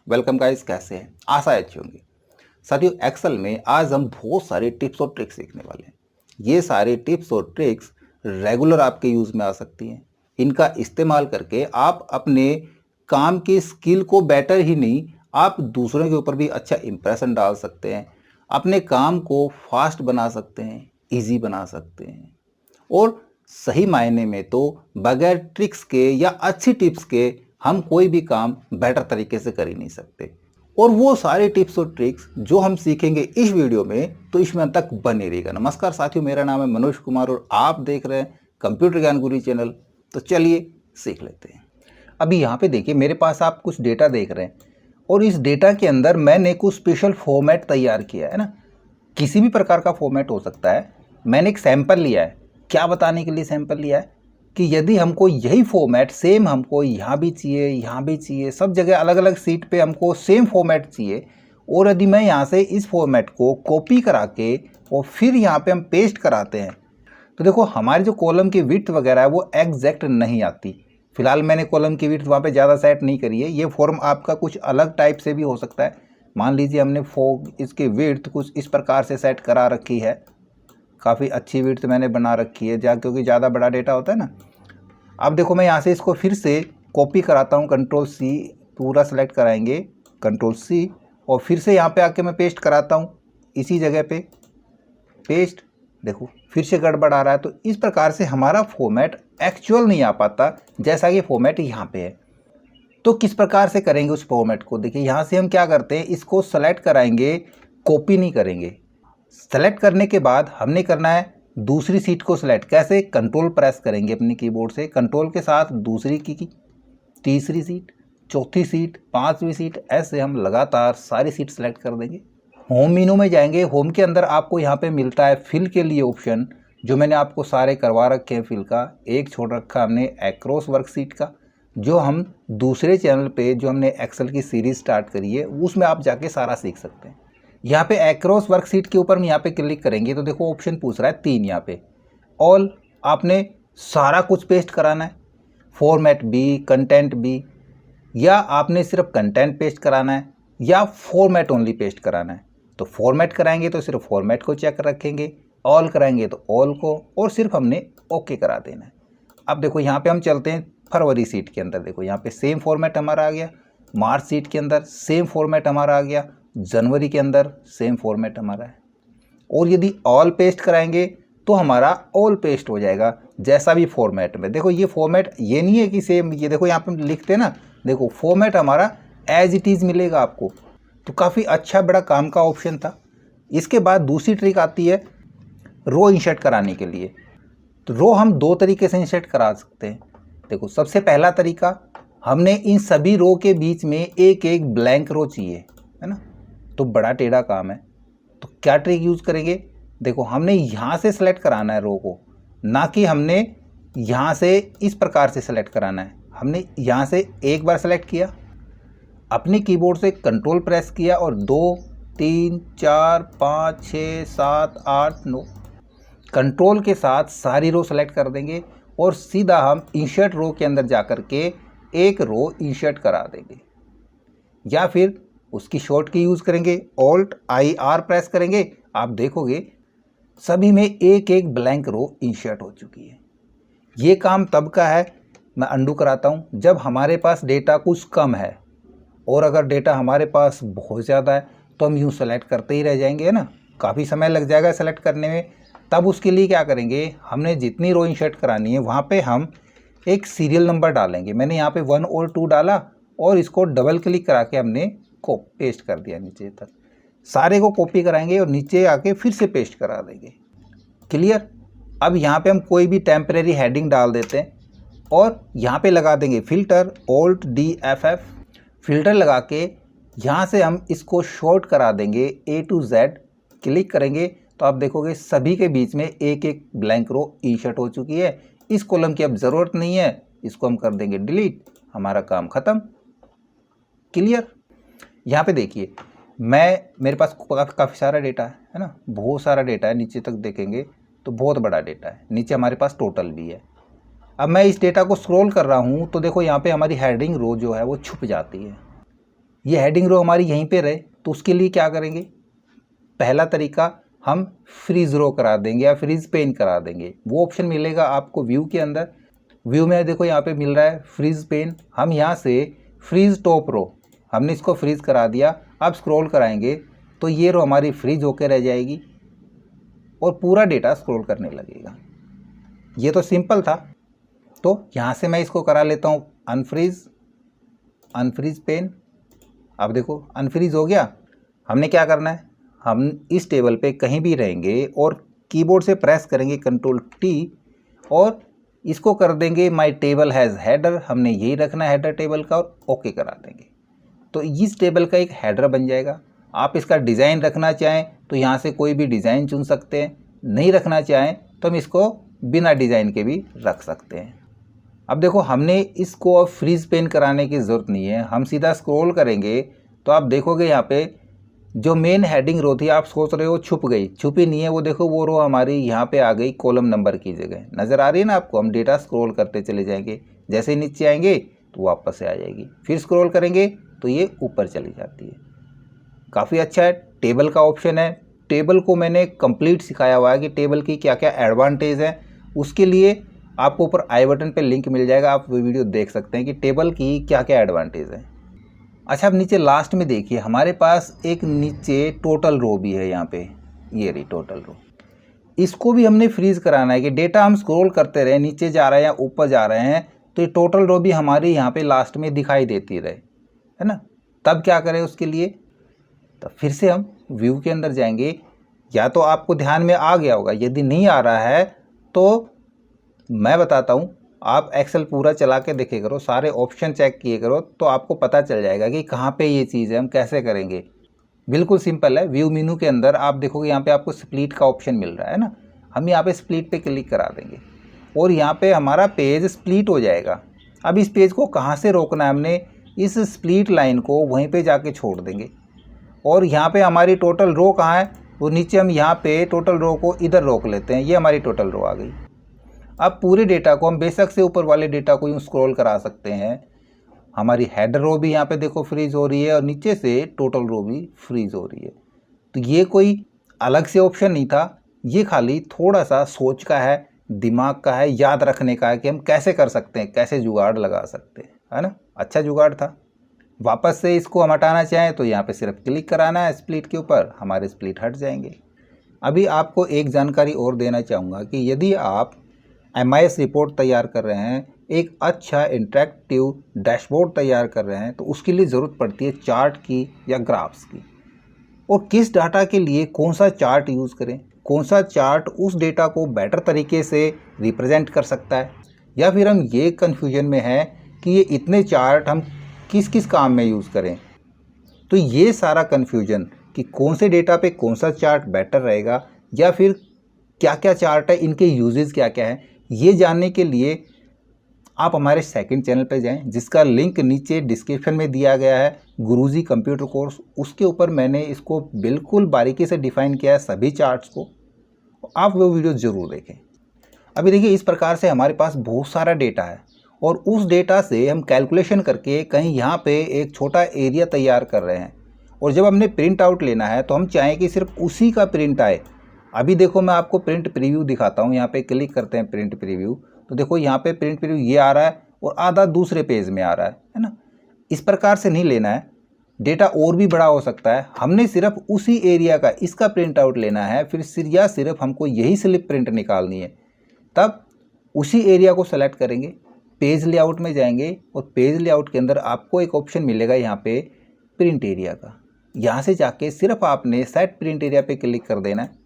Welcome guys, कैसे हैं? आशा है अच्छी होंगी। साथियों, एक्सेल में आज हम बहुत सारे टिप्स और ट्रिक्स सीखने वाले हैं। ये सारे टिप्स और ट्रिक्स रेगुलर आपके यूज़ में आ सकती हैं। इनका इस्तेमाल करके आप अपने काम की स्किल को बेटर ही नहीं, आप दूसरों के ऊपर भी अच्छा इंप्रेशन डाल सकते हैं। अपने काम को फास्ट बना सकते हैं, ईजी बना सकते हैं। और सही मायने में तो बगैर ट्रिक्स के या अच्छी टिप्स के हम कोई भी काम बेटर तरीके से कर ही नहीं सकते। और वो सारे टिप्स और ट्रिक्स जो हम सीखेंगे इस वीडियो में, तो इसमें अंत तक बने रहिएगा। नमस्कार साथियों, मेरा नाम है मनोज कुमार और आप देख रहे हैं कंप्यूटर ज्ञान गुरु चैनल। तो चलिए सीख लेते हैं। अभी यहाँ पे देखिए, मेरे पास आप कुछ डेटा देख रहे हैं और इस डेटा के अंदर मैंने कुछ स्पेशल फॉर्मेट तैयार किया है ना। किसी भी प्रकार का फॉर्मेट हो सकता है। मैंने एक सैंपल लिया है। क्या बताने के लिए सैंपल लिया है कि यदि हमको यही फॉर्मेट सेम हमको यहाँ भी चाहिए, यहाँ भी चाहिए, सब जगह अलग अलग सीट पे हमको सेम फॉर्मेट चाहिए, और यदि मैं यहाँ से इस फॉर्मेट को कॉपी करा के और फिर यहाँ पे हम पेस्ट कराते हैं, तो देखो हमारी जो कॉलम की विड्थ वगैरह है वो एग्जैक्ट नहीं आती। फिलहाल मैंने कॉलम की विड्थ वहाँ पे ज़्यादा सेट नहीं करी है। ये फॉर्म आपका कुछ अलग टाइप से भी हो सकता है। मान लीजिए हमने इसकी विड्थ कुछ इस प्रकार से सेट करा रखी है। काफ़ी अच्छी विड्थ मैंने बना रखी है क्योंकि ज़्यादा बड़ा डेटा होता है ना। अब देखो मैं यहाँ से इसको फिर से कॉपी कराता हूँ, कंट्रोल सी, पूरा सेलेक्ट कराएंगे, कंट्रोल सी, और फिर से यहाँ पे आके मैं पेस्ट कराता हूँ इसी जगह पे पेस्ट। देखो फिर से गड़बड़ आ रहा है। तो इस प्रकार से हमारा फॉर्मेट एक्चुअल नहीं आ पाता जैसा कि फॉर्मेट यहाँ पे है। तो किस प्रकार से करेंगे उस फॉर्मेट को? देखिए यहाँ से हम क्या करते हैं, इसको सेलेक्ट कराएंगे, कॉपी नहीं करेंगे। सेलेक्ट करने के बाद हमने करना है दूसरी सीट को सिलेक्ट। कैसे? कंट्रोल प्रेस करेंगे अपने कीबोर्ड से, कंट्रोल के साथ दूसरी की तीसरी सीट, चौथी सीट, पांचवी सीट, ऐसे हम लगातार सारी सीट सेलेक्ट कर देंगे। होम मेनू में जाएंगे। होम के अंदर आपको यहाँ पे मिलता है फिल के लिए ऑप्शन, जो मैंने आपको सारे करवा रखे हैं फिल का। एक छोड़ रखा हमने एक्रॉस वर्कशीट का, जो हम दूसरे चैनल पे जो हमने एक्सेल की सीरीज स्टार्ट करी है उसमें आप जाके सारा सीख सकते हैं। यहाँ पे एक्रॉस वर्कशीट के ऊपर हम यहाँ पे क्लिक करेंगे तो देखो ऑप्शन पूछ रहा है 3 यहाँ पे। ऑल, आपने सारा कुछ पेस्ट कराना है, फॉर्मेट भी, कंटेंट भी, या आपने सिर्फ कंटेंट पेस्ट कराना है या फॉर्मेट ओनली पेस्ट कराना है। तो फॉर्मेट कराएंगे तो सिर्फ फॉर्मेट को चेक रखेंगे, ऑल कराएंगे तो ऑल को, और सिर्फ हमने ओके करा देना है। अब देखो यहाँ पे हम चलते हैं फरवरी सीट के अंदर। देखो यहाँ पे सेम फॉर्मेट हमारा आ गया। मार्च सीट के अंदर सेम फॉर्मेट हमारा आ गया। जनवरी के अंदर सेम फॉर्मेट हमारा है। और यदि ऑल पेस्ट कराएंगे तो हमारा ऑल पेस्ट हो जाएगा जैसा भी फॉर्मेट में। देखो ये फॉर्मेट ये नहीं है कि सेम, ये देखो यहाँ पे लिखते हैं ना, देखो फॉर्मेट हमारा एज इट इज़ मिलेगा आपको। तो काफ़ी अच्छा बड़ा काम का ऑप्शन था। इसके बाद दूसरी ट्रिक आती है रो इंसर्ट कराने के लिए। तो रो हम 2 तरीके से इंसर्ट करा सकते हैं। देखो सबसे पहला तरीका, हमने इन सभी रो के बीच में एक एक ब्लैंक रो चाहिए, है ना। तो बड़ा टेढ़ा काम है, तो क्या ट्रिक यूज़ करेंगे? देखो हमने यहाँ से सेलेक्ट कराना है रो को, ना कि हमने यहाँ से इस प्रकार से सेलेक्ट कराना है। हमने यहाँ से एक बार सेलेक्ट किया, अपने कीबोर्ड से कंट्रोल प्रेस किया और 2, 3, 4, 5, 6, 7, 8, 9 कंट्रोल के साथ सारी रो सेलेक्ट कर देंगे और सीधा हम इंसर्ट रो के अंदर जाकर के एक रो इंसर्ट करा देंगे। या फिर उसकी शॉर्ट की यूज़ करेंगे, ऑल्ट IR प्रेस करेंगे, आप देखोगे सभी में एक एक ब्लैंक रो इंसर्ट हो चुकी है। ये काम तब का है, मैं अंडू कराता हूँ, जब हमारे पास डेटा कुछ कम है। और अगर डेटा हमारे पास बहुत ज़्यादा है तो हम यूँ सेलेक्ट करते ही रह जाएंगे, है ना, काफ़ी समय लग जाएगा सेलेक्ट करने में। तब उसके लिए क्या करेंगे, हमने जितनी रो इंसर्ट करानी है वहाँ पे हम एक सीरियल नंबर डालेंगे। मैंने यहाँ पे 1 और 2 डाला और इसको डबल क्लिक करा के हमने को पेस्ट कर दिया नीचे तक। सारे को कॉपी कराएंगे और नीचे आके फिर से पेस्ट करा देंगे। क्लियर? अब यहाँ पे हम कोई भी टेम्परेरी हेडिंग डाल देते हैं और यहाँ पे लगा देंगे फिल्टर, ऑल्ट DFF फिल्टर लगा के यहाँ से हम इसको शॉर्ट करा देंगे A to Z। क्लिक करेंगे तो आप देखोगे सभी के बीच में एक एक ब्लैंक रो इंसर्ट हो चुकी है। इस कॉलम की अब ज़रूरत नहीं है, इसको हम कर देंगे डिलीट, हमारा काम ख़त्म। क्लियर? यहाँ पे देखिए मेरे पास काफ़ी सारा डेटा है ना, बहुत सारा डेटा है। नीचे तक देखेंगे तो बहुत बड़ा डेटा है, नीचे हमारे पास टोटल भी है। अब मैं इस डेटा को स्क्रॉल कर रहा हूँ तो देखो यहाँ पे हमारी हेडिंग रो जो है वो छुप जाती है। ये हेडिंग रो हमारी यहीं पे रहे, तो उसके लिए क्या करेंगे, पहला तरीका हम फ्रीज रो करा देंगे या फ्रीज पेन करा देंगे। वो ऑप्शन मिलेगा आपको व्यू के अंदर। व्यू में देखो यहाँ पे मिल रहा है फ्रीज पेन। हम यहाँ से फ्रीज टॉप रो, हमने इसको फ्रीज करा दिया। अब स्क्रॉल कराएंगे तो ये रो हमारी फ्रीज होकर रह जाएगी और पूरा डेटा स्क्रॉल करने लगेगा। ये तो सिंपल था। तो यहाँ से मैं इसको करा लेता हूँ अनफ्रीज पेन। अब देखो अनफ्रीज हो गया। हमने क्या करना है, हम इस टेबल पे कहीं भी रहेंगे और कीबोर्ड से प्रेस करेंगे Ctrl+T और इसको कर देंगे माय टेबल हैज़ हेडर। हमने यही रखना है हेडर टेबल का और ओके करा देंगे। तो इस टेबल का एक हेडर बन जाएगा। आप इसका डिज़ाइन रखना चाहें तो यहाँ से कोई भी डिज़ाइन चुन सकते हैं, नहीं रखना चाहें तो हम इसको बिना डिज़ाइन के भी रख सकते हैं। अब देखो हमने इसको अब फ्रीज पेन कराने की ज़रूरत नहीं है। हम सीधा स्क्रॉल करेंगे तो आप देखोगे यहाँ पे जो मेन हेडिंग रो थी, आप सोच रहे हो छुप गई, छुपी नहीं है। वो देखो वो रो हमारी यहाँ पे आ गई कॉलम नंबर की जगह। नज़र आ रही है ना आपको। हम डेटा स्क्रॉल करते चले जाएंगे, जैसे नीचे आएंगे तो वापस से आ जाएगी, फिर स्क्रॉल करेंगे तो ये ऊपर चली जाती है। काफ़ी अच्छा है। टेबल का ऑप्शन है। टेबल को मैंने कंप्लीट सिखाया हुआ है कि टेबल की क्या क्या एडवांटेज है। उसके लिए आपको ऊपर आई बटन पे लिंक मिल जाएगा, आप वो वीडियो देख सकते हैं कि टेबल की क्या क्या एडवांटेज है। अच्छा, अब नीचे लास्ट में देखिए हमारे पास एक नीचे टोटल रो भी है। यहाँ पे ये रही टोटल रो। इसको भी हमने फ्रीज कराना है कि डेटा हम स्क्रॉल करते रहे, नीचे जा रहे हैं या ऊपर जा रहे हैं तो ये टोटल रो भी हमारी यहाँ पे लास्ट में दिखाई देती रहे, है ना। तब क्या करें उसके लिए, तो फिर से हम व्यू के अंदर जाएंगे। या तो आपको ध्यान में आ गया होगा, यदि नहीं आ रहा है तो मैं बताता हूँ, आप एक्सेल पूरा चला के देखे करो, सारे ऑप्शन चेक किए करो तो आपको पता चल जाएगा कि कहाँ पे ये चीज़ है, हम कैसे करेंगे। बिल्कुल सिंपल है। व्यू मेनू के अंदर आप देखोगे यहाँ पे आपको स्प्लिट का ऑप्शन मिल रहा है ना। हम यहाँ पे स्प्लिट पे क्लिक करा देंगे और यहाँ पे हमारा पेज स्प्लिट हो जाएगा। अब इस पेज को कहाँ से रोकना है, हमने इस स्प्लिट लाइन को वहीं पर जाके छोड़ देंगे। और यहाँ पर हमारी टोटल रो कहाँ है, वो नीचे हम यहाँ पे टोटल रो को इधर रोक लेते हैं। ये हमारी टोटल रो आ गई। अब पूरे डेटा को हम बेशक से ऊपर वाले डेटा को यूँ स्क्रॉल करा सकते हैं। हमारी हेडर रो भी यहाँ पे देखो फ्रीज हो रही है और नीचे से टोटल रो भी फ्रीज हो रही है। तो ये कोई अलग से ऑप्शन नहीं था, ये खाली थोड़ा सा सोच का है, दिमाग का है, याद रखने का है कि हम कैसे कर सकते हैं, कैसे जुगाड़ लगा सकते हैं, है ना। अच्छा जुगाड़ था। वापस से इसको हम हटाना चाहें तो यहाँ पे सिर्फ क्लिक कराना है स्प्लिट के ऊपर, हमारे स्प्लिट हट जाएंगे। अभी आपको एक जानकारी और देना चाहूँगा कि यदि आप MIS रिपोर्ट तैयार कर रहे हैं, एक अच्छा इंटरेक्टिव डैशबोर्ड तैयार कर रहे हैं, तो उसके लिए ज़रूरत पड़ती है चार्ट की या ग्राफ्स की। और किस डाटा के लिए कौन सा चार्ट यूज़ करें, कौन सा चार्ट उस डेटा को बेटर तरीके से रिप्रेजेंट कर सकता है, या फिर हम ये कन्फ्यूजन में हैं कि ये इतने चार्ट हम किस किस काम में यूज़ करें। तो ये सारा कन्फ्यूजन कि कौन से डेटा पे कौन सा चार्ट बेटर रहेगा या फिर क्या क्या चार्ट है, इनके यूजेस क्या क्या है, ये जानने के लिए आप हमारे सेकंड चैनल पर जाएं, जिसका लिंक नीचे डिस्क्रिप्शन में दिया गया है, गुरुजी कंप्यूटर कोर्स। उसके ऊपर मैंने इसको बिल्कुल बारीकी से डिफ़ाइन किया है सभी चार्ट्स को। आप वो वीडियो ज़रूर देखें। अभी देखिए इस प्रकार से हमारे पास बहुत सारा डेटा है और उस डेटा से हम कैलकुलेशन करके कहीं यहाँ पे एक छोटा एरिया तैयार कर रहे हैं और जब हमने प्रिंट आउट लेना है तो हम चाहें कि सिर्फ उसी का प्रिंट आए। अभी देखो मैं आपको प्रिंट प्रीव्यू दिखाता हूँ। यहाँ पे क्लिक करते हैं प्रिंट प्रीव्यू, तो देखो यहाँ पे प्रिंट प्रीव्यू ये आ रहा है और आधा दूसरे पेज में आ रहा है ना। इस प्रकार से नहीं लेना है, डेटा और भी बड़ा हो सकता है। हमने सिर्फ उसी एरिया का इसका प्रिंट आउट लेना है, फिर सिर्फ हमको यही स्लिप प्रिंट निकालनी है। तब उसी एरिया को सेलेक्ट करेंगे, पेज लेआउट में जाएंगे और पेज लेआउट के अंदर आपको एक ऑप्शन मिलेगा यहाँ पे प्रिंट एरिया का। यहाँ से जाके सिर्फ आपने सेट प्रिंट एरिया पे क्लिक कर देना है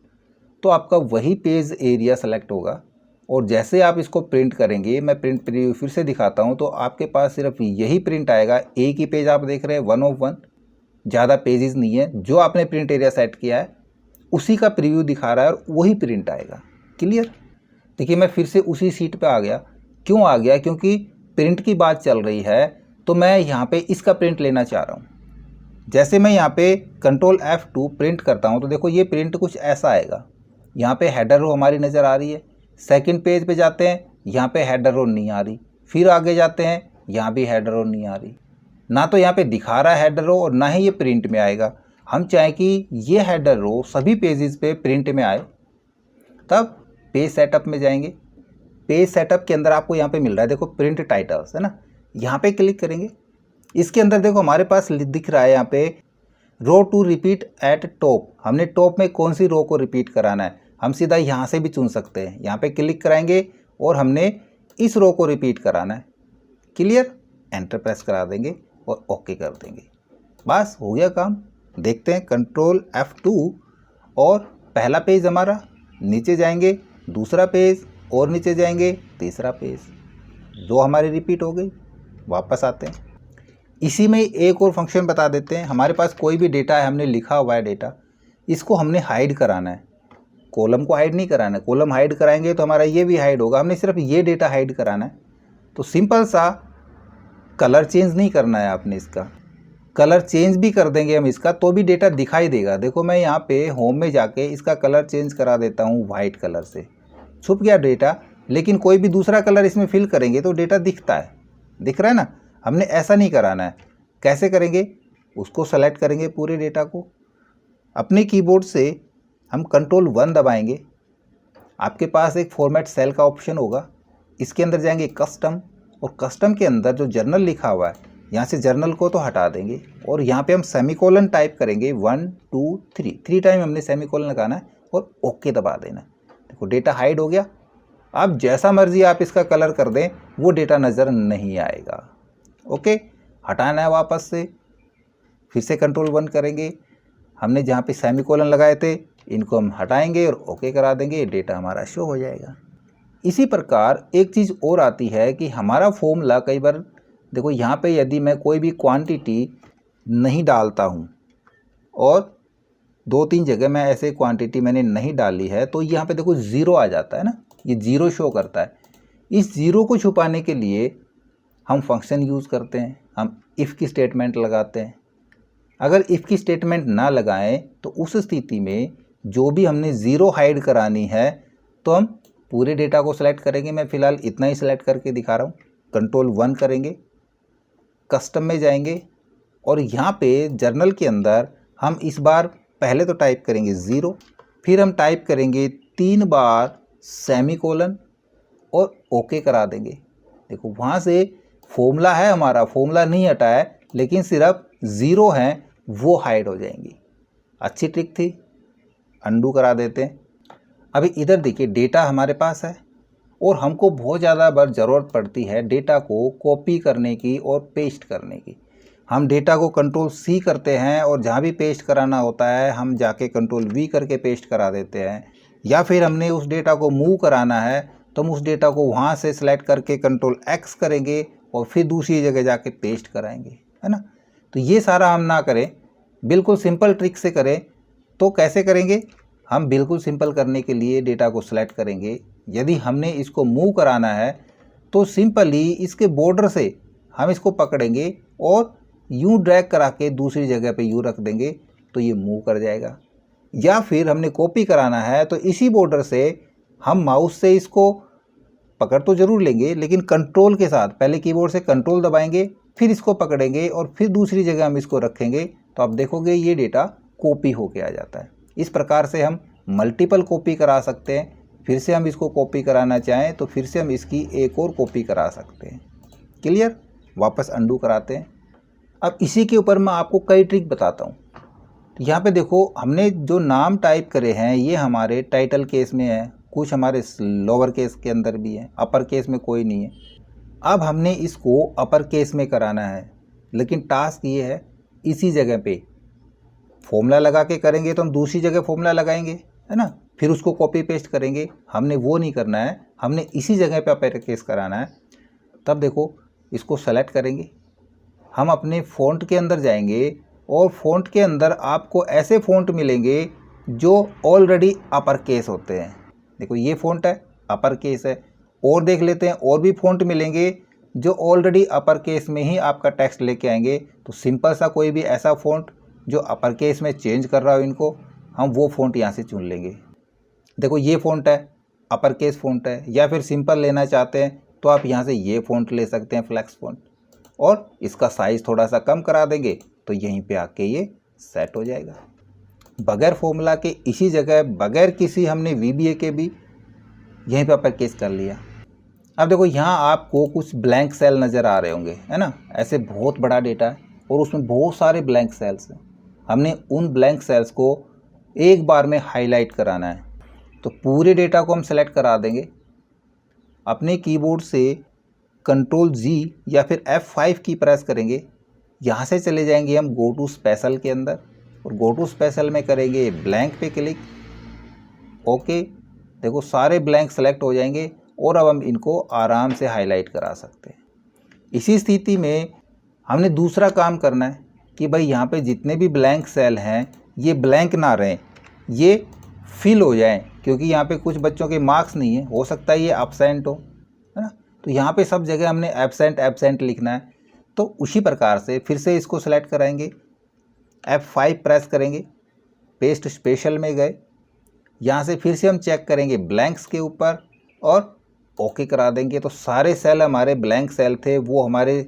तो आपका वही पेज एरिया सेलेक्ट होगा। और जैसे आप इसको प्रिंट करेंगे, मैं प्रिंट प्रीव्यू फिर से दिखाता हूँ, तो आपके पास सिर्फ यही प्रिंट आएगा। एक ही पेज आप देख रहे हैं 1 of 1, ज़्यादा पेजेस नहीं है। जो आपने प्रिंट एरिया सेट किया है उसी का प्रीव्यू दिखा रहा है और वही प्रिंट आएगा। क्लियर। देखिए मैं फिर से उसी सीट पे आ गया। क्यों आ गया? क्योंकि प्रिंट की बात चल रही है तो मैं यहाँ पे इसका प्रिंट लेना चाह रहा हूँ। जैसे मैं यहाँ पे Ctrl F2 प्रिंट करता हूँ तो देखो ये प्रिंट कुछ ऐसा आएगा। यहाँ पे हेडर रो हमारी नज़र आ रही है। सेकंड पेज पे जाते हैं, यहाँ पे हेडर रो नहीं आ रही। फिर आगे जाते हैं, यहाँ भी हेडर रो नहीं आ रही। ना तो यहाँ पे दिखा रहा है हेडर रो और ना ही ये प्रिंट में आएगा। हम चाहें कि ये हेडर रो सभी पेजेस पे प्रिंट में आए, तब पेज सेटअप में जाएंगे। पेज सेटअप के अंदर आपको यहाँ पे मिल रहा है, देखो प्रिंट टाइटल्स है ना, यहाँ पे क्लिक करेंगे। इसके अंदर देखो हमारे पास दिख रहा है यहाँ पे रो टू रिपीट एट टॉप। हमने टॉप में कौन सी रो को रिपीट कराना है, हम सीधा यहाँ से भी चुन सकते हैं। यहाँ पे क्लिक कराएंगे और हमने इस रो को रिपीट कराना है। क्लियर, एंटर प्रेस करा देंगे और ओके कर देंगे, बस हो गया काम। देखते हैं कंट्रोल F2 और पहला पेज हमारा, नीचे जाएंगे दूसरा पेज और नीचे जाएंगे तीसरा पेज, रो हमारी रिपीट हो गई। वापस आते हैं, इसी में एक और फंक्शन बता देते हैं। हमारे पास कोई भी डेटा है, हमने लिखा हुआ है डेटा, इसको हमने हाइड कराना है। कॉलम को हाइड नहीं कराना है, कॉलम हाइड कराएंगे तो हमारा ये भी हाइड होगा। हमने सिर्फ ये डेटा हाइड कराना है। तो सिंपल सा कलर चेंज नहीं करना है आपने, इसका कलर चेंज भी कर देंगे हम इसका तो भी डेटा दिखाई देगा। देखो मैं यहाँ पे होम में जाके इसका कलर चेंज करा देता हूँ वाइट कलर से, छुप गया डेटा, लेकिन कोई भी दूसरा कलर इसमें फिल करेंगे तो डेटा दिखता है, दिख रहा है ना। हमने ऐसा नहीं कराना है। कैसे करेंगे, उसको सेलेक्ट करेंगे पूरे डेटा को, अपने कीबोर्ड से हम कंट्रोल 1 दबाएंगे। आपके पास एक फॉर्मेट सेल का ऑप्शन होगा, इसके अंदर जाएंगे कस्टम, और कस्टम के अंदर जो जर्नल लिखा हुआ है, यहाँ से जर्नल को तो हटा देंगे और यहाँ पे हम सेमीकोलन टाइप करेंगे 1 2 3, 3 टाइम हमने सेमीकोलन लगाना है और ओके दबा देना। देखो डेटा हाइड हो गया। अब जैसा मर्जी आप इसका कलर कर दें, वो डेटा नज़र नहीं आएगा। ओके, हटाना है वापस से, फिर से कंट्रोल 1 करेंगे। हमने जहाँ पे सेमीकोलन लगाए थे इनको हम हटाएंगे और ओके करा देंगे, डेटा हमारा शो हो जाएगा। इसी प्रकार एक चीज़ और आती है कि हमारा फॉर्मूला कई बार, देखो यहाँ पे यदि मैं कोई भी क्वांटिटी नहीं डालता हूँ और 2-3 जगह मैं ऐसे क्वांटिटी मैंने नहीं डाली है, तो यहाँ पे देखो ज़ीरो आ जाता है ना, ये ज़ीरो शो करता है। इस ज़ीरो को छुपाने के लिए हम फंक्शन यूज़ करते हैं, हम इफ़ की स्टेटमेंट लगाते हैं। अगर इफ़ की स्टेटमेंट ना लगाएं तो उस स्थिति में जो भी हमने ज़ीरो हाइड करानी है तो हम पूरे डेटा को सिलेक्ट करेंगे। मैं फ़िलहाल इतना ही सिलेक्ट करके दिखा रहा हूँ। कंट्रोल 1 करेंगे, कस्टम में जाएंगे और यहाँ पे जर्नल के अंदर हम इस बार पहले तो टाइप करेंगे 0, फिर हम टाइप करेंगे 3 बार सेमीकोलन और ओके करा देंगे। देखो वहाँ से फॉर्मूला है हमारा, फॉर्मूला नहीं हटा है, लेकिन सिर्फ 0 हैं वो हाइड हो जाएंगी। अच्छी ट्रिक थी, अंडू करा देते हैं। अभी इधर देखिए डेटा हमारे पास है और हमको बहुत ज़्यादा बार ज़रूरत पड़ती है डेटा को कॉपी करने की और पेस्ट करने की। हम डेटा को कंट्रोल-C करते हैं और जहाँ भी पेस्ट कराना होता है हम जाके कंट्रोल-V करके पेस्ट करा देते हैं, या फिर हमने उस डेटा को मूव कराना है तो हम उस डेटा को वहाँ से सिलेक्ट करके कंट्रोल-X करेंगे और फिर दूसरी जगह जाके पेस्ट कराएंगे, है ना। तो ये सारा हम ना करें, बिल्कुल सिंपल ट्रिक से करें। तो कैसे करेंगे, हम बिल्कुल सिंपल करने के लिए डेटा को सिलेक्ट करेंगे। यदि हमने इसको मूव कराना है तो सिंपली इसके बॉर्डर से हम इसको पकड़ेंगे और यूँ ड्रैग करा के दूसरी जगह पे यूँ रख देंगे तो ये मूव कर जाएगा। या फिर हमने कॉपी कराना है तो इसी बॉर्डर से हम माउस से इसको पकड़ तो ज़रूर लेंगे, लेकिन कंट्रोल के साथ पहले कीबोर्ड से कंट्रोल दबाएंगे, फिर इसको पकड़ेंगे और फिर दूसरी जगह हम इसको रखेंगे तो आप देखोगे ये डेटा कॉपी होके आ जाता है। इस प्रकार से हम मल्टीपल कॉपी करा सकते हैं। फिर से हम इसको कॉपी कराना चाहें तो फिर से हम इसकी एक और कॉपी करा सकते हैं। क्लियर, वापस अंडू कराते हैं। अब इसी के ऊपर मैं आपको कई ट्रिक बताता हूँ। तो यहाँ पे देखो हमने जो नाम टाइप करे हैं ये हमारे टाइटल केस में है, कुछ हमारे लोअर केस के अंदर भी है, अपर केस में कोई नहीं है। अब हमने इसको अपर केस में कराना है, लेकिन टास्क ये है इसी जगह पे फॉर्मूला लगा के करेंगे तो हम दूसरी जगह फॉर्मूला लगाएंगे, है ना, फिर उसको कॉपी पेस्ट करेंगे। हमने वो नहीं करना है, हमने इसी जगह पे अपर केस कराना है। तब देखो इसको सेलेक्ट करेंगे, हम अपने फ़ॉन्ट के अंदर जाएंगे और फ़ॉन्ट के अंदर आपको ऐसे फ़ॉन्ट मिलेंगे जो ऑलरेडी अपर केस होते हैं। देखो ये फ़ॉन्ट है, अपर केस है। और देख लेते हैं, और भी फ़ॉन्ट मिलेंगे जो ऑलरेडी अपर केस में ही आपका टेक्स्ट लेके आएंगे। तो सिंपल सा कोई भी ऐसा फ़ॉन्ट जो अपर केस में चेंज कर रहा हो इनको, हम वो फ़ॉन्ट यहाँ से चुन लेंगे। देखो ये फ़ॉन्ट है, अपर केस फ़ॉन्ट है। या फिर सिंपल लेना चाहते हैं तो आप यहाँ से ये फ़ॉन्ट ले सकते हैं, फ्लेक्स फ़ॉन्ट। और इसका साइज़ थोड़ा सा कम करा देंगे तो यहीं पे आके ये सेट हो जाएगा। बगैर फॉर्मूला के इसी जगह बगैर किसी हमने VBA के भी यहीं पे अपर केस कर लिया। अब देखो यहाँ आपको कुछ ब्लैंक सेल नज़र आ रहे होंगे, है ना। ऐसे बहुत बड़ा डेटा है और उसमें बहुत सारे ब्लैंक सेल्स हैं। हमने उन ब्लैंक सेल्स को एक बार में हाईलाइट कराना है। तो पूरे डेटा को हम सेलेक्ट करा देंगे। अपने कीबोर्ड से Ctrl+G या फिर F5 की प्रेस करेंगे। यहाँ से चले जाएंगे हम गो टू स्पेशल के अंदर और गो टू स्पेशल में करेंगे ब्लैंक पे क्लिक। ओके, देखो सारे ब्लैंक सेलेक्ट हो जाएंगे और अब हम इनको आराम से हाईलाइट करा सकते हैं। इसी स्थिति में हमने दूसरा काम करना है कि भाई यहाँ पे जितने भी ब्लैंक सेल हैं ये ब्लैंक ना रहें, ये फिल हो जाएं, क्योंकि यहाँ पे कुछ बच्चों के मार्क्स नहीं है, हो सकता है ये एब्सेंट हो, है ना। तो यहाँ पे सब जगह हमने एब्सेंट एब्सेंट लिखना है। तो उसी प्रकार से फिर से इसको सेलेक्ट कराएंगे, F5 प्रेस करेंगे, पेस्ट स्पेशल में गए, यहाँ से फिर से हम चेक करेंगे ब्लैंक्स के ऊपर और ओके करा देंगे। तो सारे सेल हमारे ब्लैंक सेल थे वो हमारे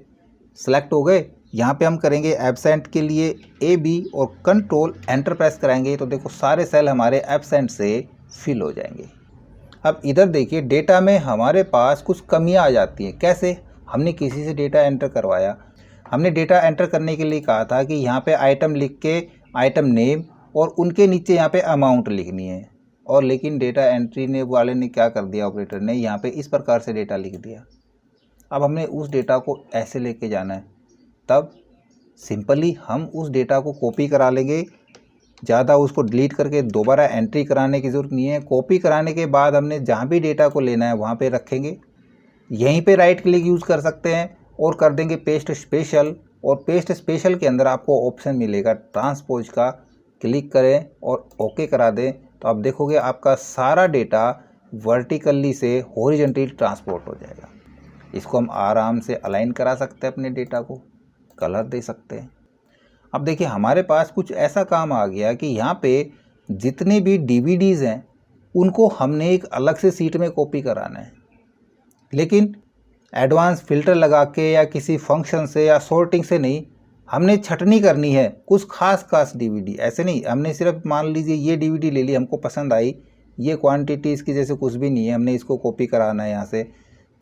सेलेक्ट हो गए। यहाँ पे हम करेंगे एब्सेंट के लिए AB और कंट्रोल एंटर प्रेस कराएंगे तो देखो सारे सेल हमारे एब्सेंट से फिल हो जाएंगे। अब इधर देखिए डेटा में हमारे पास कुछ कमियां आ जाती हैं। कैसे? हमने किसी से डेटा एंटर करवाया, हमने डेटा एंटर करने के लिए कहा था कि यहाँ पे आइटम लिख के आइटम नेम और उनके नीचे यहाँ पे अमाउंट लिखनी है, और लेकिन डेटा एंट्री ने वाले ने क्या कर दिया, ऑपरेटर ने यहाँ पे इस प्रकार से डेटा लिख दिया। अब हमने उस डेटा को ऐसे लेके जाना है, तब सिंपली हम उस डेटा को कॉपी करा लेंगे। ज़्यादा उसको डिलीट करके दोबारा एंट्री कराने की ज़रूरत नहीं है। कॉपी कराने के बाद हमने जहाँ भी डेटा को लेना है वहाँ पे रखेंगे। यहीं पे राइट क्लिक यूज़ कर सकते हैं और कर देंगे पेस्ट स्पेशल, और पेस्ट स्पेशल के अंदर आपको ऑप्शन मिलेगा ट्रांसपोज का, क्लिक करें और ओके करा दें। तो आप देखोगे आपका सारा डेटा वर्टिकली से हॉरिजॉन्टली ट्रांसपोर्ट हो जाएगा। इसको हम आराम से अलाइन करा सकते हैं, अपने डेटा को कलर दे सकते हैं। अब देखिए हमारे पास कुछ ऐसा काम आ गया कि यहाँ पे जितने भी DVDs हैं उनको हमने एक अलग से सीट में कॉपी कराना है, लेकिन एडवांस फिल्टर लगा के या किसी फंक्शन से या सॉर्टिंग से नहीं, हमने छटनी करनी है कुछ खास DVD। ऐसे नहीं, हमने सिर्फ मान लीजिए ये DVD ले ली, हमको पसंद आई, ये क्वांटिटी इसकी जैसे कुछ भी नहीं है, हमने इसको कॉपी कराना है यहाँ से,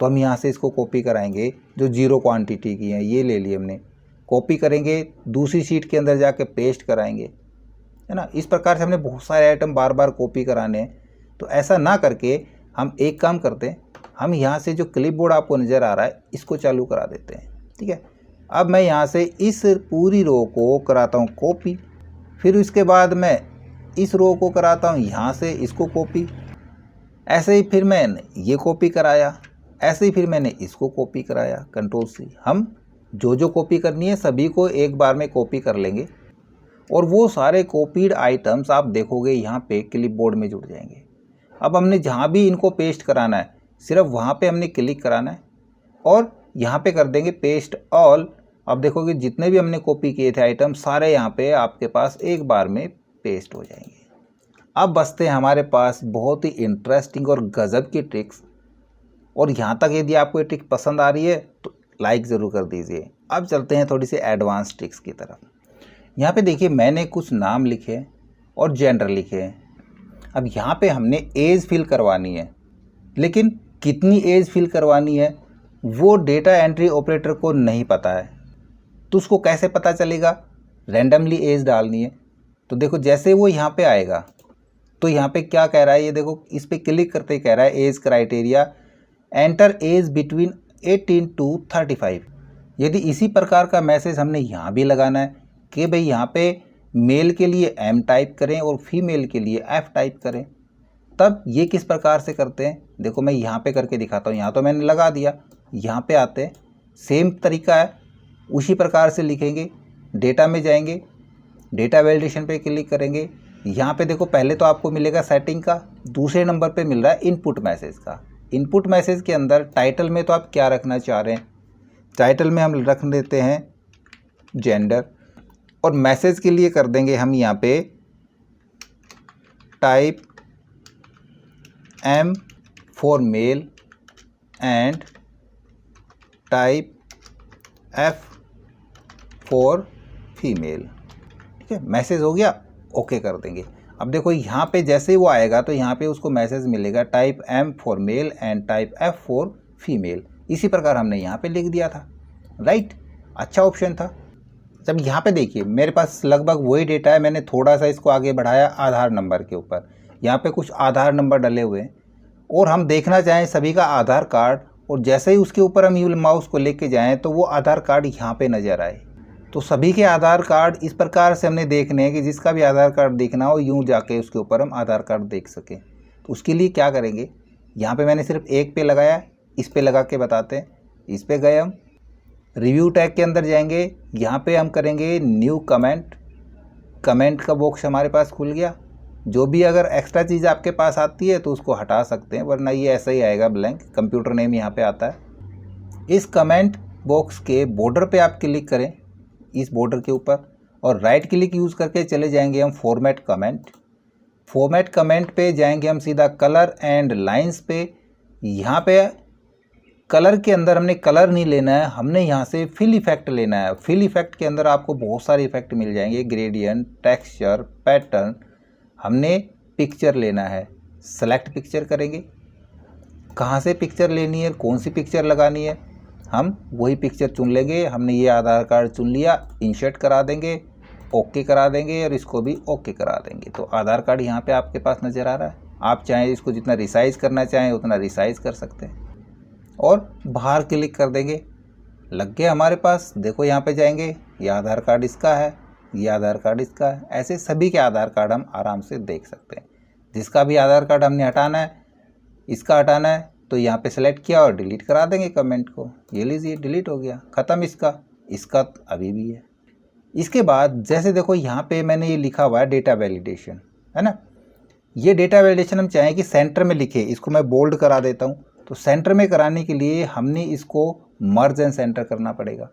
तो हम यहाँ से इसको कॉपी कराएंगे जो 0 क्वांटिटी की है, ये ले ली हमने, कॉपी करेंगे दूसरी शीट के अंदर जाके पेस्ट कराएंगे, है ना। इस प्रकार से हमने बहुत सारे आइटम बार बार कॉपी कराने हैं। तो ऐसा ना करके हम एक काम करते हैं, हम यहाँ से जो क्लिपबोर्ड आपको नज़र आ रहा है इसको चालू करा देते हैं, ठीक है। अब मैं यहाँ से इस पूरी रो को कराता हूँ कॉपी, फिर उसके बाद मैं इस रो को कराता हूँ यहाँ से इसको कॉपी, ऐसे ही फिर मैंने ये कॉपी कराया, ऐसे ही फिर मैंने इसको कॉपी कराया, Ctrl+C। हम जो कॉपी करनी है सभी को एक बार में कॉपी कर लेंगे और वो सारे कॉपीड आइटम्स आप देखोगे यहाँ पे क्लिपबोर्ड में जुड़ जाएंगे। अब हमने जहाँ भी इनको पेस्ट कराना है सिर्फ वहाँ पे हमने क्लिक कराना है और यहाँ पे कर देंगे पेस्ट ऑल। अब देखोगे जितने भी हमने कॉपी किए थे आइटम सारे यहाँ पे आपके पास एक बार में पेस्ट हो जाएंगे। अब बचते हैं हमारे पास बहुत ही इंटरेस्टिंग और गज़ब की ट्रिक्स, और यहाँ तक यदि आपको ये ट्रिक पसंद आ रही है तो लाइक ज़रूर कर दीजिए। अब चलते हैं थोड़ी सी एडवांस ट्रिक्स की तरफ। यहाँ पे देखिए मैंने कुछ नाम लिखे और जेंडर लिखे हैं। अब यहाँ पे हमने एज फिल करवानी है, लेकिन कितनी एज फिल करवानी है वो डेटा एंट्री ऑपरेटर को नहीं पता है। तो उसको कैसे पता चलेगा? रैंडमली एज डालनी है। तो देखो जैसे वो यहाँ पे आएगा तो यहाँ पे क्या कह रहा है, ये देखो इस पर क्लिक करते ही कह रहा है age criteria enter age between 18 to 35। यदि इसी प्रकार का मैसेज हमने यहाँ भी लगाना है कि भाई यहाँ पे मेल के लिए M टाइप करें और फीमेल के लिए F टाइप करें, तब ये किस प्रकार से करते हैं देखो मैं यहाँ पे करके दिखाता हूँ। यहाँ तो मैंने लगा दिया, यहाँ पे आते हैं सेम तरीका है, उसी प्रकार से लिखेंगे, डेटा में जाएंगे, डेटा वैलिडेशन पे क्लिक करेंगे। यहाँ पे देखो पहले तो आपको मिलेगा सेटिंग का, दूसरे नंबर पे मिल रहा है इनपुट मैसेज का। इनपुट मैसेज के अंदर टाइटल में तो आप क्या रखना चाह रहे हैं, टाइटल में हम रख देते हैं जेंडर, और मैसेज के लिए कर देंगे हम यहाँ पे type M for male and type F4 female. ठीक है, मैसेज हो गया, ओके कर देंगे। अब देखो यहाँ पे जैसे ही वो आएगा तो यहाँ पे उसको मैसेज मिलेगा type M for male and type F for female. इसी प्रकार हमने यहाँ पे लिख दिया था, राइट। अच्छा ऑप्शन था। जब यहाँ पे देखिए मेरे पास लगभग वही डेटा है, मैंने थोड़ा सा इसको आगे बढ़ाया आधार नंबर के ऊपर। यहाँ पे कुछ आधार नंबर डले हुए हैं और हम देखना चाहें सभी का आधार कार्ड, और जैसे ही उसके ऊपर हम माउस को लेके जाएं तो वो आधार कार्ड यहाँ पे नज़र आए। तो सभी के आधार कार्ड इस प्रकार से हमने देखने हैं कि जिसका भी आधार कार्ड देखना हो यूँ जाके उसके ऊपर हम आधार कार्ड देख सकें। तो उसके लिए क्या करेंगे, यहाँ पे मैंने सिर्फ एक पे लगाया, इस पे लगा के बताते हैं। इस पे गए हम, रिव्यू टैग के अंदर जाएंगे, यहाँ पे हम करेंगे न्यू कमेंट। कमेंट का बॉक्स हमारे पास खुल गया। जो भी अगर एक्स्ट्रा चीज़ आपके पास आती है तो उसको हटा सकते हैं, वरना ये ऐसा ही आएगा ब्लैंक। कंप्यूटर नेम यहाँ पे आता है। इस कमेंट बॉक्स के बॉर्डर पे आप क्लिक करें, इस बॉर्डर के ऊपर, और राइट क्लिक यूज़ करके चले जाएंगे हम फॉर्मेट कमेंट। फॉर्मेट कमेंट पे जाएंगे हम सीधा कलर एंड लाइंस पे। यहाँ पे कलर के अंदर हमने कलर नहीं लेना है, हमने यहाँ से फिल इफेक्ट लेना है। फिल इफेक्ट के अंदर आपको बहुत सारे इफेक्ट मिल जाएंगे, ग्रेडियंट, टेक्सचर, पैटर्न। हमने पिक्चर लेना है, सेलेक्ट पिक्चर करेंगे। कहाँ से पिक्चर लेनी है, कौन सी पिक्चर लगानी है, हम वही पिक्चर चुन लेंगे। हमने ये आधार कार्ड चुन लिया, इंसर्ट करा देंगे, ओके करा देंगे, और इसको भी ओके करा देंगे। तो आधार कार्ड यहाँ पे आपके पास नज़र आ रहा है। आप चाहें इसको जितना रिसाइज़ करना चाहें उतना रिसाइज़ कर सकते हैं, और बाहर क्लिक कर देंगे। लग गया हमारे पास। देखो यहाँ पे जाएंगे, ये आधार कार्ड इसका है, ये आधार कार्ड इसका है। ऐसे सभी के आधार कार्ड हम आराम से देख सकते हैं। जिसका भी आधार कार्ड हमने हटाना है, इसका हटाना है, तो यहाँ पे सेलेक्ट किया और डिलीट करा देंगे कमेंट को। ये लीजिए डिलीट हो गया, ख़त्म। इसका अभी भी है। इसके बाद जैसे देखो यहाँ पे मैंने ये लिखा हुआ है डेटा वैलिडेशन, है ना। ये डेटा वैलिडेशन हम चाहें कि सेंटर में लिखे, इसको मैं बोल्ड करा देता हूँ। तो सेंटर में कराने के लिए हमने इसको मर्ज एंड सेंटर करना पड़ेगा।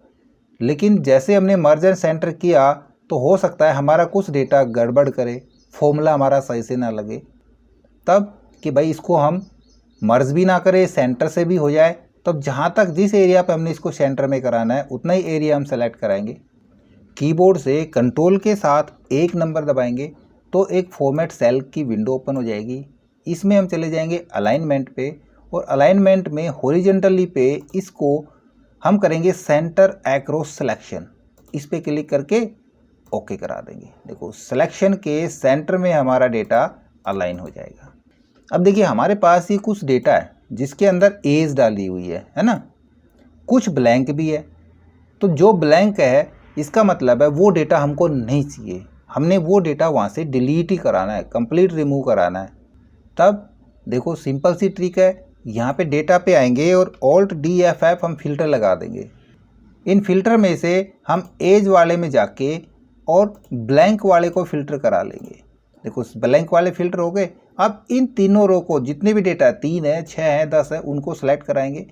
लेकिन जैसे हमने मर्ज एंड सेंटर किया तो हो सकता है हमारा कुछ डेटा गड़बड़ करे, फॉर्मूला हमारा सही से ना लगे, तब कि भाई इसको हम मर्ज भी ना करें, सेंटर से भी हो जाए। तब जहाँ तक जिस एरिया पे हमने इसको सेंटर में कराना है उतना ही एरिया हम सेलेक्ट कराएंगे। कीबोर्ड से कंट्रोल के साथ 1 नंबर दबाएंगे तो एक फॉर्मेट सेल की विंडो ओपन हो जाएगी। इसमें हम चले जाएंगे अलाइनमेंट पे, और अलाइनमेंट में हॉरिजॉन्टली पे इसको हम करेंगे सेंटर एक्रॉस सिलेक्शन। इस पे क्लिक करके ओके करा देंगे। देखो सिलेक्शन के सेंटर में हमारा डेटा अलाइन हो जाएगा। अब देखिए हमारे पास ये कुछ डेटा है जिसके अंदर एज डाली हुई है ना। कुछ ब्लैंक भी है। तो जो ब्लैंक है इसका मतलब है वो डेटा हमको नहीं चाहिए, हमने वो डेटा वहाँ से डिलीट ही कराना है, कंप्लीट रिमूव कराना है। तब देखो सिंपल सी ट्रिक है, यहाँ पे डेटा पे आएंगे और Alt DFF हम फिल्टर लगा देंगे। इन फिल्टर में से हम एज वाले में जाके और ब्लैंक वाले को फिल्टर करा लेंगे। देखो ब्लैंक वाले फिल्टर हो गए। अब इन तीनों रो को, जितने भी डेटा 3 है, 6 है, 10 है, उनको सेलेक्ट कराएंगे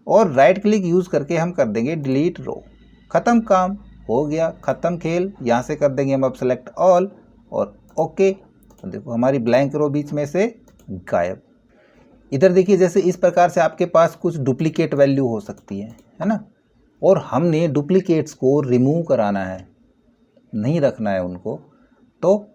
और राइट क्लिक यूज़ करके हम कर देंगे डिलीट रो। ख़त्म, काम हो गया, ख़त्म खेल। यहाँ से कर देंगे हम अब सेलेक्ट ऑल और ओके। तो देखो हमारी ब्लैंक रो बीच में से गायब। इधर देखिए जैसे इस प्रकार से आपके पास कुछ डुप्लीकेट वैल्यू हो सकती है ना, और हमने डुप्लीकेट्स को रिमूव कराना है, नहीं रखना है उनको। तो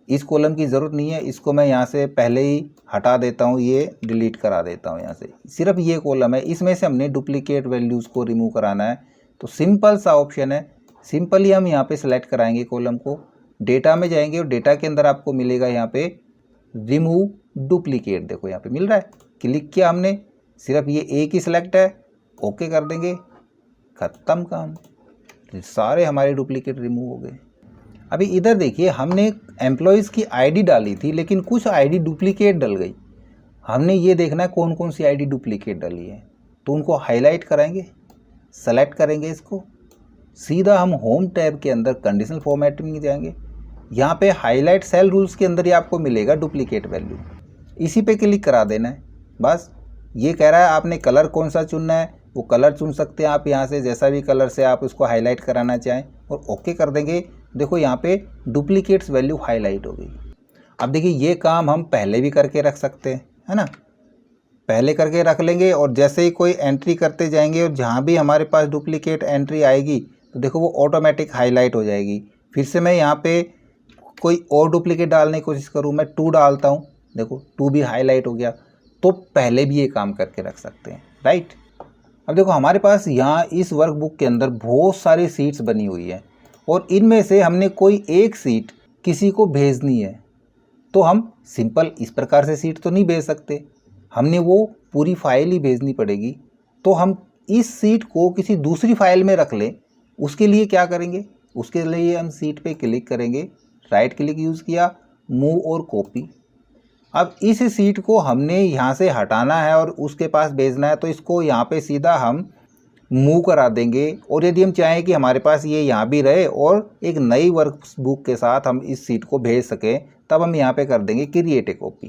इस कॉलम की ज़रूरत नहीं है, इसको मैं यहाँ से पहले ही हटा देता हूँ, ये डिलीट करा देता हूँ यहाँ से। सिर्फ ये कॉलम है, इसमें से हमने डुप्लीकेट वैल्यूज़ को रिमूव कराना है। तो सिंपल सा ऑप्शन है, सिंपली हम यहाँ पे सेलेक्ट कराएंगे कॉलम को, डेटा में जाएंगे और डेटा के अंदर आपको मिलेगा यहाँ पे रिमूव डुप्लीकेट। देखो यहाँ पे मिल रहा है, क्लिक किया हमने, सिर्फ ये एक ही सिलेक्ट है, ओके कर देंगे, ख़त्म काम। सारे हमारे डुप्लीकेट रिमूव हो गए। अभी इधर देखिए हमने एम्प्लॉयज़ की आईडी डाली थी, लेकिन कुछ आईडी डुप्लीकेट डल गई। हमने ये देखना है कौन कौन सी आईडी डुप्लीकेट डली है, तो उनको हाईलाइट कराएंगे, सेलेक्ट करेंगे इसको, सीधा हम होम टैब के अंदर कंडीशनल फॉर्मेटिंग में जाएंगे। यहाँ पे हाईलाइट सेल रूल्स के अंदर ही आपको मिलेगा डुप्लीकेट वैल्यू, इसी पे क्लिक करा देना है बस। ये कह रहा है आपने कलर कौन सा चुनना है, वो कलर चुन सकते हैं आप यहाँ से, जैसा भी कलर से आप उसको हाईलाइट कराना चाहें, और ओके कर देंगे। देखो यहाँ पे डुप्लीकेट्स वैल्यू हाईलाइट हो गई। अब देखिए ये काम हम पहले भी करके रख सकते हैं, है ना। पहले करके रख लेंगे और जैसे ही कोई एंट्री करते जाएंगे और जहाँ भी हमारे पास डुप्लीकेट एंट्री आएगी तो देखो वो ऑटोमेटिक हाईलाइट हो जाएगी। फिर से मैं यहाँ पे कोई और डुप्लीकेट डालने की कोशिश करूँ, मैं 2 डालता हूँ, देखो 2 भी हाईलाइट हो गया। तो पहले भी ये काम करके रख सकते हैं, राइट। अब देखो हमारे पास यहाँ इस वर्कबुक के अंदर बहुत सारी सीट्स बनी हुई है और इनमें से हमने कोई एक सीट किसी को भेजनी है। तो हम सिंपल इस प्रकार से सीट तो नहीं भेज सकते, हमने वो पूरी फाइल ही भेजनी पड़ेगी। तो हम इस सीट को किसी दूसरी फाइल में रख लें, उसके लिए क्या करेंगे, उसके लिए हम सीट पे क्लिक करेंगे, राइट क्लिक यूज़ किया, मूव और कॉपी। अब इस सीट को हमने यहाँ से हटाना है और उसके पास भेजना है, तो इसको यहाँ पे सीधा हम मूव करा देंगे। और यदि हम चाहें कि हमारे पास ये यहाँ भी रहे और एक नई वर्कबुक के साथ हम इस सीट को भेज सकें, तब हम यहाँ पे कर देंगे क्रिएट ए कॉपी।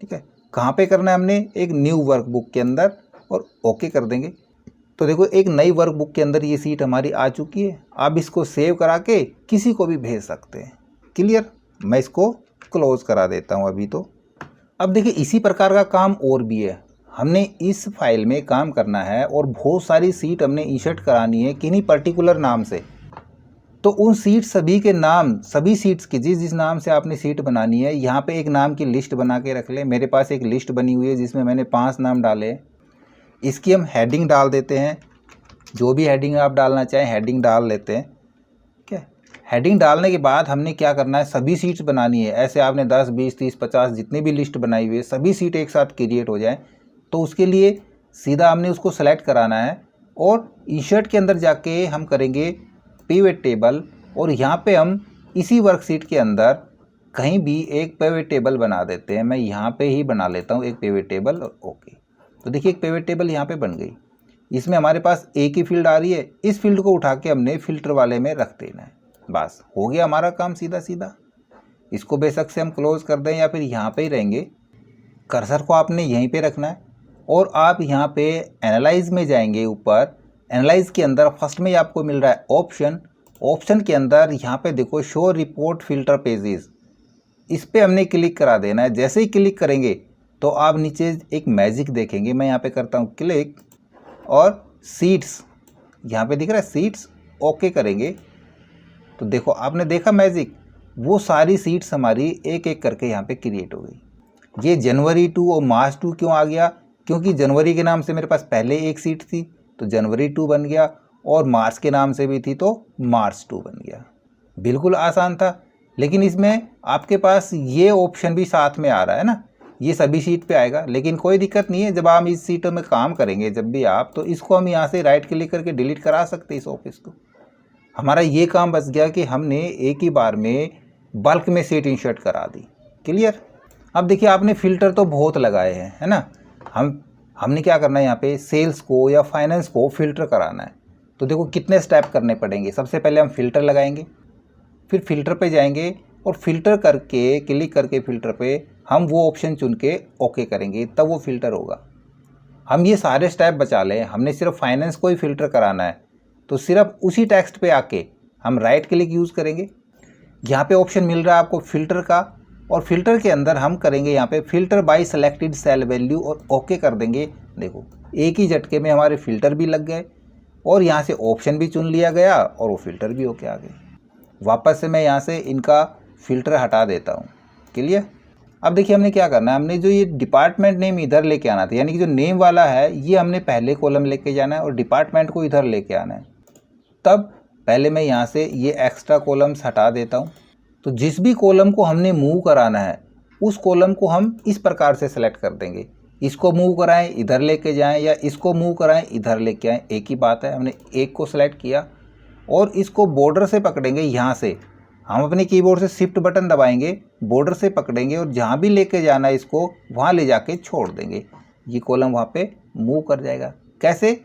ठीक है, कहाँ पे करना है हमने, एक न्यू वर्कबुक के अंदर, और ओके कर देंगे। तो देखो एक नई वर्कबुक के अंदर ये सीट हमारी आ चुकी है। अब इसको सेव करा के किसी को भी भेज सकते हैं। क्लियर, मैं इसको क्लोज करा देता हूँ अभी। तो अब देखिए इसी प्रकार का काम और भी है। हमने इस फाइल में काम करना है और बहुत सारी सीट हमने इंसर्ट करानी है किन्हीं पर्टिकुलर नाम से। तो उन सीट सभी के नाम, सभी सीट्स के जिस जिस नाम से आपने सीट बनानी है, यहाँ पे एक नाम की लिस्ट बना के रख लें। मेरे पास एक लिस्ट बनी हुई है जिसमें मैंने 5 नाम डाले। इसकी हम हेडिंग डाल देते हैं, जो भी हेडिंग आप डालना चाहें हेडिंग डाल लेते हैं। ठीक है, हेडिंग डालने के बाद हमने क्या करना है, सभी सीट्स बनानी है। ऐसे आपने 10, 20, 30, 50 जितनी भी लिस्ट बनाई हुई है, सभी सीट एक साथ क्रिएट हो जाए। तो उसके लिए सीधा हमने उसको सेलेक्ट कराना है और इंसर्ट के अंदर जाके हम करेंगे पिवट टेबल, और यहाँ पे हम इसी वर्कशीट के अंदर कहीं भी एक पिवट टेबल बना देते हैं। मैं यहाँ पे ही बना लेता हूँ एक पिवट टेबल, और ओके। तो देखिए एक पिवट टेबल यहाँ पे बन गई। इसमें हमारे पास एक ही फील्ड आ रही है, इस फील्ड को उठा के हमने फिल्टर वाले में रख देना है। बस हो गया हमारा काम सीधा सीधा। इसको बेशक से हम क्लोज कर दें या फिर यहाँ पे ही रहेंगे। कर्सर को आपने यहीं पे रखना है और आप यहाँ पे एनालाइज में जाएंगे। ऊपर एनालाइज के अंदर फर्स्ट में आपको मिल रहा है ऑप्शन। ऑप्शन के अंदर यहाँ पे देखो शो रिपोर्ट फिल्टर पेजेस, इस पे हमने क्लिक करा देना है। जैसे ही क्लिक करेंगे तो आप नीचे एक मैजिक देखेंगे। मैं यहाँ पे करता हूँ क्लिक और सीट्स, यहाँ पे दिख रहा है सीट्स, ओके करेंगे तो देखो आपने देखा मैजिक, वो सारी सीट्स हमारी एक एक करके यहाँ पे क्रिएट हो गई। ये जनवरी 2 और मार्च 2 क्यों आ गया, क्योंकि जनवरी के नाम से मेरे पास पहले एक सीट थी तो जनवरी 2 बन गया, और मार्च के नाम से भी थी तो मार्च 2 बन गया। बिल्कुल आसान था, लेकिन इसमें आपके पास ये ऑप्शन भी साथ में आ रहा है ना, ये सभी सीट पे आएगा। लेकिन कोई दिक्कत नहीं है, जब हम इस सीटों में काम करेंगे जब भी आप, तो इसको हम यहाँ से राइट क्लिक करके डिलीट करा सकते हैं इस ऑफिस को। हमारा ये काम बच गया कि हमने एक ही बार में बल्क में सीट इंसर्ट करा दी। क्लियर। अब देखिए आपने फ़िल्टर तो बहुत लगाए हैं, है ना। हमने क्या करना है, यहाँ पे सेल्स को या फाइनेंस को फ़िल्टर कराना है। तो देखो कितने स्टेप करने पड़ेंगे। सबसे पहले हम फ़िल्टर लगाएंगे, फिर फ़िल्टर पे जाएंगे और फ़िल्टर करके क्लिक करके फ़िल्टर पे हम वो ऑप्शन चुन के ओके करेंगे, तब वो फ़िल्टर होगा। हम ये सारे स्टेप बचा लें, हमने सिर्फ फाइनेंस को ही फ़िल्टर कराना है, तो सिर्फ उसी टेक्स्ट पे आके हम राइट क्लिक यूज़ करेंगे। यहाँ पे ऑप्शन मिल रहा है आपको फ़िल्टर का, और फिल्टर के अंदर हम करेंगे यहाँ पे filter by selected cell value और ओके कर देंगे। देखो एक ही झटके में हमारे फ़िल्टर भी लग गए और यहाँ से ऑप्शन भी चुन लिया गया और वो फ़िल्टर भी होके आ गए। वापस से मैं यहाँ से इनका फ़िल्टर हटा देता हूँ। क्लियर। अब देखिए हमने क्या करना है, हमने जो ये डिपार्टमेंट नेम इधर लेके आना था, यानी कि जो नेम वाला है ये हमने पहले कॉलम लेके जाना है और डिपार्टमेंट को इधर लेके आना है। तब पहले मैं यहाँ से ये एक्स्ट्रा कॉलम्स हटा देता हूँ। तो जिस भी कॉलम को हमने मूव कराना है उस कॉलम को हम इस प्रकार से सेलेक्ट कर देंगे। इसको मूव कराएं इधर लेके जाएं या इसको मूव कराएं इधर लेके आएं, एक ही बात है। हमने एक को सेलेक्ट किया और इसको बॉर्डर से पकड़ेंगे। यहाँ से हम अपने कीबोर्ड से शिफ्ट बटन दबाएंगे, बॉर्डर से पकड़ेंगे और जहाँ भी लेके जाना है इसको वहाँ ले जाके छोड़ देंगे। ये कॉलम वहाँ पे मूव कर जाएगा। कैसे,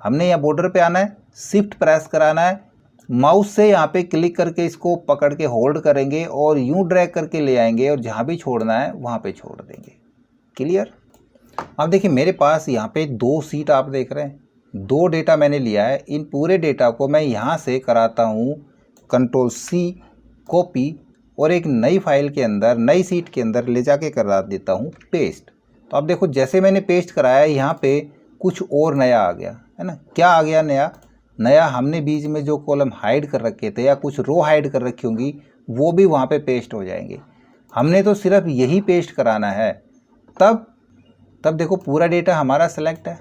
हमने यहाँ बॉर्डर पे आना है, शिफ्ट प्रेस कराना है, माउस से यहाँ पे क्लिक करके इसको पकड़ के होल्ड करेंगे और यूं ड्रैग करके ले आएंगे और जहाँ भी छोड़ना है वहाँ पे छोड़ देंगे। क्लियर। अब देखिए मेरे पास यहाँ पे 2 सीट आप देख रहे हैं, 2 डेटा मैंने लिया है। इन पूरे डेटा को मैं यहाँ से कराता हूँ Ctrl+C कॉपी और एक नई फाइल के अंदर, नई सीट के अंदर ले जाके करा देता हूँ पेस्ट। तो अब देखो जैसे मैंने पेस्ट कराया यहाँ पे कुछ और नया आ गया है ना। क्या आ गया नया हमने बीच में जो कॉलम हाइड कर रखे थे या कुछ रो हाइड कर रखी होंगी वो भी वहाँ पे पेस्ट हो जाएंगे। हमने तो सिर्फ यही पेस्ट कराना है। तब देखो पूरा डेटा हमारा सेलेक्ट है।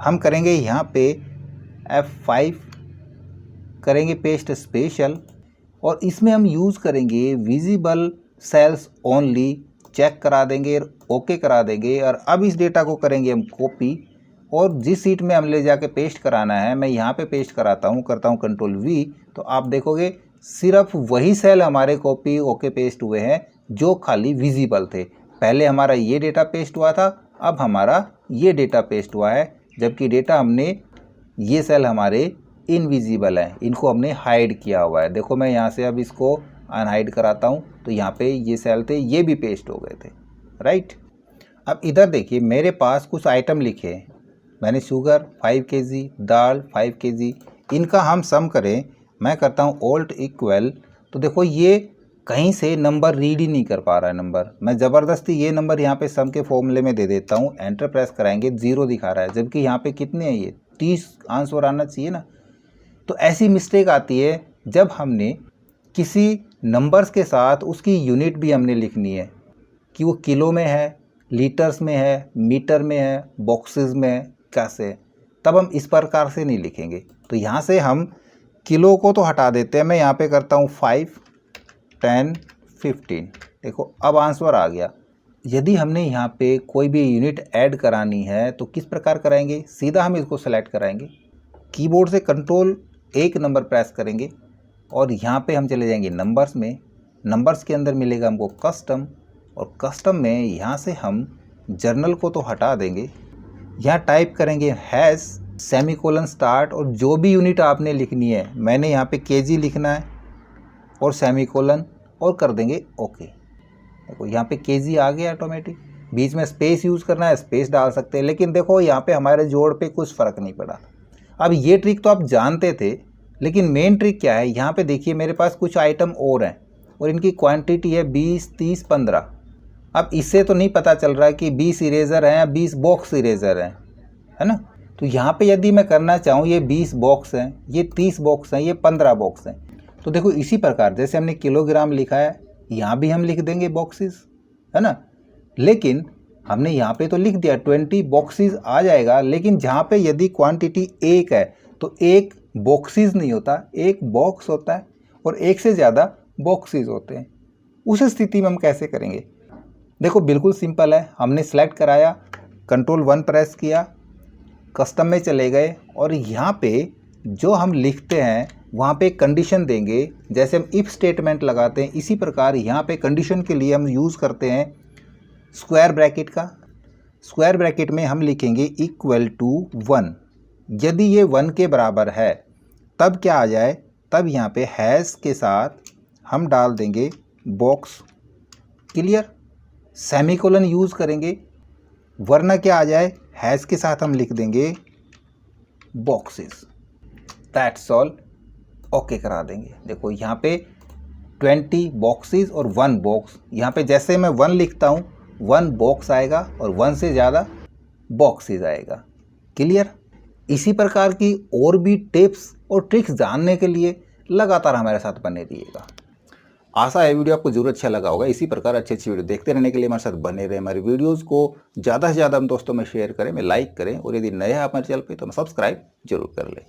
हम करेंगे यहाँ पे F5 करेंगे पेस्ट स्पेशल और इसमें हम यूज़ करेंगे विजिबल सेल्स ओनली, चेक करा देंगे, ओके करा देंगे। और अब इस डेटा को करेंगे हम कॉपी और जिस सीट में हम ले जाके पेस्ट कराना है मैं यहाँ पे पेस्ट कराता हूँ, करता हूँ Ctrl+V। तो आप देखोगे सिर्फ वही सेल हमारे कॉपी ओके पेस्ट हुए हैं जो खाली विजिबल थे। पहले हमारा ये डेटा पेस्ट हुआ था, अब हमारा ये डेटा पेस्ट हुआ है, जबकि डेटा हमने ये सेल हमारे इनविजिबल हैं, इनको हमने हाइड किया हुआ है। देखो मैं यहाँ से अब इसको अनहाइड कराता हूँ तो यहाँ पे ये सेल थे ये भी पेस्ट हो गए थे, राइट। अब इधर देखिए मेरे पास कुछ आइटम लिखे हैं। मैंने शुगर 5 kg, दाल 5 kg, इनका हम सम करें। मैं करता हूँ Alt इक्वल, तो देखो ये कहीं से नंबर रीड ही नहीं कर पा रहा है नंबर। मैं ज़बरदस्ती ये नंबर यहाँ पे सम के फॉर्मूले में दे देता हूँ, एंटर प्रेस कराएंगे 0 दिखा रहा है, जबकि यहाँ पे कितने हैं ये 30 आंसर आना चाहिए ना। तो ऐसी मिस्टेक आती है जब हमने किसी नंबर्स के साथ उसकी यूनिट भी हमने लिखनी है कि वो किलो में है, लीटर्स में है, मीटर में है, बॉक्सेस में है, कैसे, तब हम इस प्रकार से नहीं लिखेंगे। तो यहाँ से हम किलो को तो हटा देते हैं। मैं यहाँ पे करता हूँ 5, 10, 15। देखो अब आंसर आ गया। यदि हमने यहाँ पे कोई भी यूनिट ऐड करानी है तो किस प्रकार कराएंगे, सीधा हम इसको सेलेक्ट कराएंगे, कीबोर्ड से Ctrl+1 नंबर प्रेस करेंगे और यहाँ पे हम चले जाएंगे नंबर्स में। नंबर्स के अंदर मिलेगा हमको कस्टम, और कस्टम में यहाँ से हम जर्नल को तो हटा देंगे। यहाँ टाइप करेंगे हैज़ सेमीकोलन स्टार्ट, और जो भी यूनिट आपने लिखनी है, मैंने यहाँ पे kg लिखना है और सेमीकोलन और कर देंगे ओके। देखो यहाँ पे kg आ गया ऑटोमेटिक। बीच में स्पेस यूज़ करना है स्पेस डाल सकते हैं, लेकिन देखो यहाँ पे हमारे जोड़ पे कुछ फ़र्क नहीं पड़ा। अब ये ट्रिक तो आप जानते थे, लेकिन मेन ट्रिक क्या है, यहाँ पे देखिए मेरे पास कुछ आइटम और हैं और इनकी क्वांटिटी है 20, 30, 15। अब इससे तो नहीं पता चल रहा है कि 20 इरेज़र हैं या 20 बॉक्स इरेज़र हैं, है ना। तो यहाँ पे यदि मैं करना चाहूँ ये 20 बॉक्स हैं, ये 30 बॉक्स हैं, ये 15 बॉक्स हैं, तो देखो इसी प्रकार जैसे हमने किलोग्राम लिखा है यहाँ भी हम लिख देंगे बॉक्सेस, है ना। लेकिन हमने यहाँ पे तो लिख दिया 20 बॉक्सेस आ जाएगा, लेकिन जहाँ पे यदि क्वांटिटी 1 है तो एक बॉक्सेस नहीं होता, एक बॉक्स होता है और एक से ज़्यादा बॉक्सेस होते हैं। उस स्थिति में हम कैसे करेंगे, देखो बिल्कुल सिंपल है। हमने सेलेक्ट कराया, Ctrl+1 प्रेस किया, कस्टम में चले गए और यहाँ पे जो हम लिखते हैं वहाँ पे कंडीशन देंगे। जैसे हम इफ़ स्टेटमेंट लगाते हैं इसी प्रकार यहाँ पे कंडीशन के लिए हम यूज़ करते हैं स्क्वायर ब्रैकेट का। स्क्वायर ब्रैकेट में हम लिखेंगे =1। यदि ये 1 के बराबर है तब क्या आ जाए, तब यहाँ पे हैज़ के साथ हम डाल देंगे बॉक्स, क्लियर। सेमीकोलन यूज़ करेंगे, वरना क्या आ जाए, हैज़ के साथ हम लिख देंगे बॉक्सेस, दैट्स ऑल, ओके करा देंगे। देखो यहाँ पे 20 बॉक्सेस और 1 बॉक्स, यहाँ पे जैसे मैं 1 लिखता हूँ 1 बॉक्स आएगा और 1 से ज़्यादा बॉक्सेस आएगा, क्लियर। इसी प्रकार की और भी टिप्स और ट्रिक्स जानने के लिए लगातार हमारे साथ बने रहिएगा। आशा है वीडियो आपको जरूर अच्छा लगा होगा। इसी प्रकार अच्छी अच्छी वीडियो देखते रहने के लिए हमारे साथ बने रहे। हमारी वीडियोस को ज़्यादा से ज़्यादा हम दोस्तों में शेयर करें, में लाइक करें, और यदि नए हैं हमारे चैनल पे तो सब्सक्राइब जरूर कर लें।